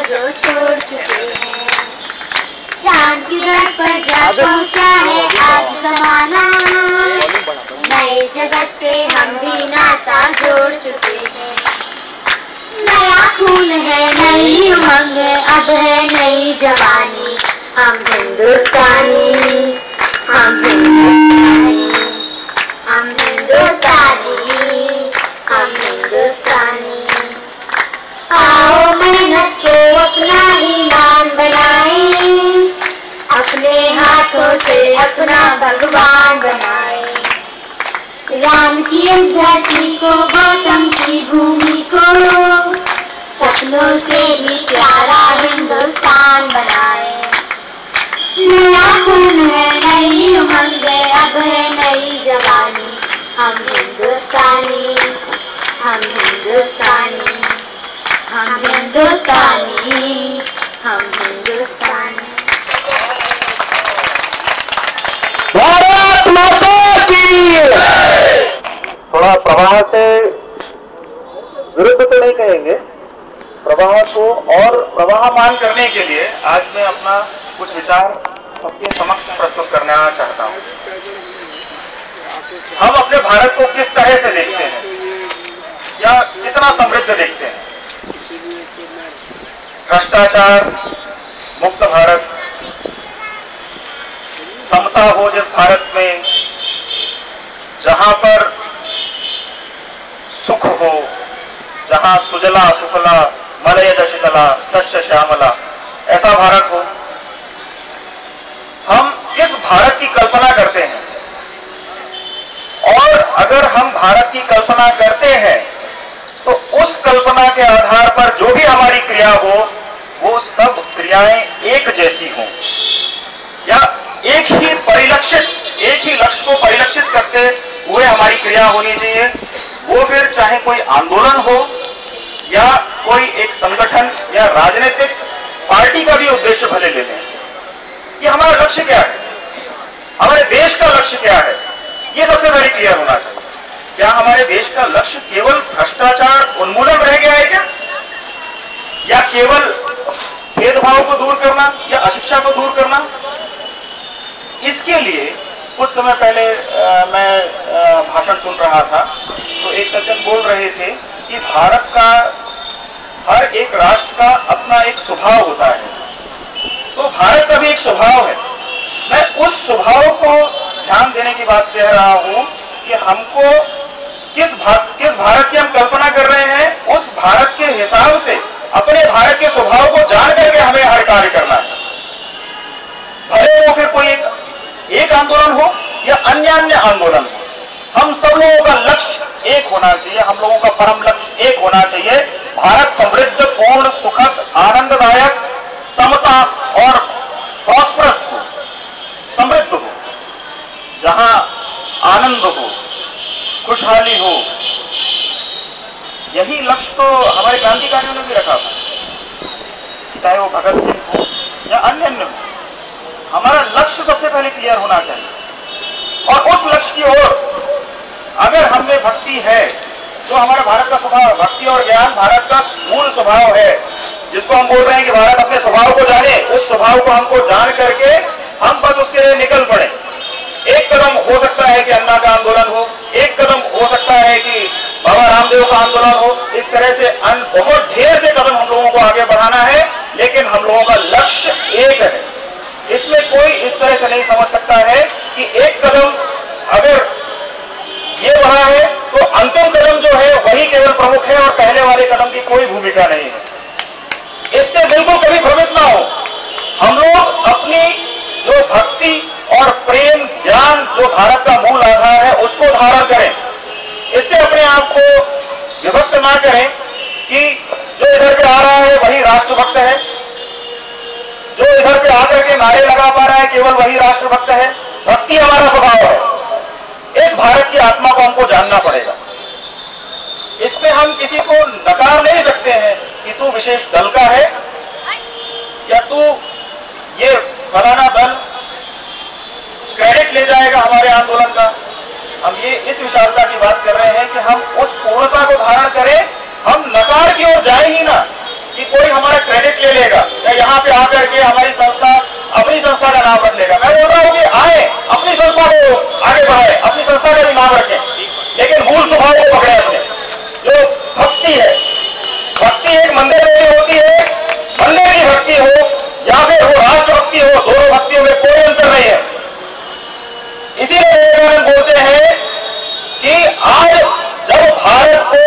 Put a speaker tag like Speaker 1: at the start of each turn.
Speaker 1: जो छोड़ चुके हैं। चांद की दर पर जा पहुंचा है आज जमाना, नए जगत से हम भी नाता जोड़ चुके हैं। नया खून है, नई उमंग है, अब है नई जवानी। हम हिंदुस्तानी, हम हिंदुस्तानी, हम हिंदुस्तानी, हम हिंदुस्तानी। आओ मेहनत को अपना ईमान बनाएं, अपने हाथों से अपना भगवान बनाएं। राम की इस धरती को, गौतम की भूमि को, सपनों से भी प्यारा हिंदुस्तान बनाए। नया खून है, नई उमंग है, अब है नई जवानी। हम हिंदुस्तानी, हम हिंदुस्तानी, हम हिंदुस्तानी, हम हिंदुस्तानी।
Speaker 2: भारत माता की। थोड़ा प्रवाह से विरुद्ध तो नहीं कहेंगे, प्रवाह को और प्रवाहमान करने के लिए आज मैं अपना कुछ विचार सबके समक्ष प्रस्तुत करना चाहता हूं। हम अपने भारत को किस तरह से देखते हैं या कितना समृद्ध देखते हैं? भ्रष्टाचार मुक्त भारत, समता हो जिस भारत में, जहां पर सुख हो, जहां सुजला सुफला मलयज शीतला शस्य श्यामला, ऐसा भारत हो। हम किस भारत की कल्पना करते हैं? और अगर हम भारत की कल्पना करते हैं तो उस कल्पना के आधार पर जो भी हमारी क्रिया हो, वो सब क्रियाएं एक जैसी हों या एक ही परिलक्षित, एक ही लक्ष्य को परिलक्षित करते हुए हमारी क्रिया होनी चाहिए। वो फिर चाहे कोई आंदोलन हो या कोई एक संगठन या राजनीतिक पार्टी का भी उद्देश्य भले ले लें। कि हमारा लक्ष्य क्या है, हमारे देश का लक्ष्य क्या है, ये सबसे पहले क्लियर होना चाहिए। क्या हमारे देश का लक्ष्य केवल भ्रष्टाचार उन्मूलन रह गया है क्या, या केवल भेदभाव को दूर करना या अशिक्षा को दूर करना? इसके लिए कुछ समय पहले मैं भाषण सुन रहा था तो एक सज्जन बोल रहे थे कि भारत का हर एक राष्ट्र का अपना एक स्वभाव होता है, तो भारत का भी एक स्वभाव है। मैं उस स्वभाव को ध्यान देने की बात कह रहा हूं कि हमको किस भारत की हम कल्पना कर रहे हैं, उस भारत के हिसाब से अपने भारत के स्वभाव को जान करके हमें हर कार्य करना है। भले वो फिर कोई एक आंदोलन हो या अन्य आंदोलन हो, हम सब लोगों का लक्ष्य एक होना चाहिए, हम लोगों का परम लक्ष्य एक होना चाहिए। भारत समृद्ध, पूर्ण, सुखद, आनंददायक, समता और प्रॉस्परस हो, समृद्ध हो, जहां आनंद हो, खुशहाली हो। यही लक्ष्य तो हमारे क्रांतिकारियों ने भी रखा था, चाहे वो भगत सिंह हो या अन्य हो। हमारा लक्ष्य सबसे पहले क्लियर होना चाहिए और उस लक्ष्य की ओर अगर हम में भक्ति है, तो हमारा भारत का स्वभाव, भक्ति और ज्ञान भारत का मूल स्वभाव है, जिसको हम बोल रहे हैं कि भारत अपने स्वभाव को जाने। उस स्वभाव को हमको जान करके हम बस उसके लिए निकल पड़े। एक कदम हो सकता है कि अन्ना का आंदोलन हो, एक कदम हो सकता है कि बाबा रामदेव का आंदोलन हो। इस तरह से बहुत ढेर से कदम हम लोगों को आगे बढ़ाना है, लेकिन हम लोगों का लक्ष्य एक है। इसमें कोई इस तरह से नहीं समझ सकता है कि एक कदम अगर ये बढ़ा है तो अंतिम कदम जो है वही केवल प्रमुख है और पहले वाले कदम की कोई भूमिका नहीं है। इससे बिल्कुल कभी भ्रमित ना हो। हम लोग अपनी जो भक्ति और प्रेम ज्ञान जो भारत का मूल आधार है उसको धारण करें। इससे अपने आप को विभक्त ना करें कि जो इधर पे आ रहा है वही राष्ट्रभक्त है, जो इधर पे आकर के नारे लगा पा रहा है केवल वही राष्ट्रभक्त है। भक्ति हमारा स्वभाव है। इस भारत की आत्मा को हमको जानना पड़ेगा। इसमें हम किसी को नकार नहीं सकते हैं कि तू विशेष दल का है या तू ये फलाना दल क्रेडिट ले जाएगा हमारे आंदोलन का। हम ये इस विशालता की बात कर रहे हैं कि हम उस पूर्णता को धारण करें, हम नकार की ओर जाए ही ना कि कोई हमारा क्रेडिट क्रेडिट ले लेगा या यहाँ पे आकर के हमारी संस्था अपनी संस्था का नाम रख लेगा। मैं बोल रहा हूँ कि आए अपनी संस्था को आगे बढ़ाए, अपनी संस्था का भी नाम रखें, लेकिन मूल स्वभाव को पकड़े अपने, जो भक्ति है। भक्ति एक मंदिर में होती है, मंदिर की भक्ति हो या फिर वो राष्ट्र भक्ति हो, दोनों भक्तियों में कोई अंतर नहीं है। इसीलिए विवेकानंद बोलते हैं कि आज जब भारत को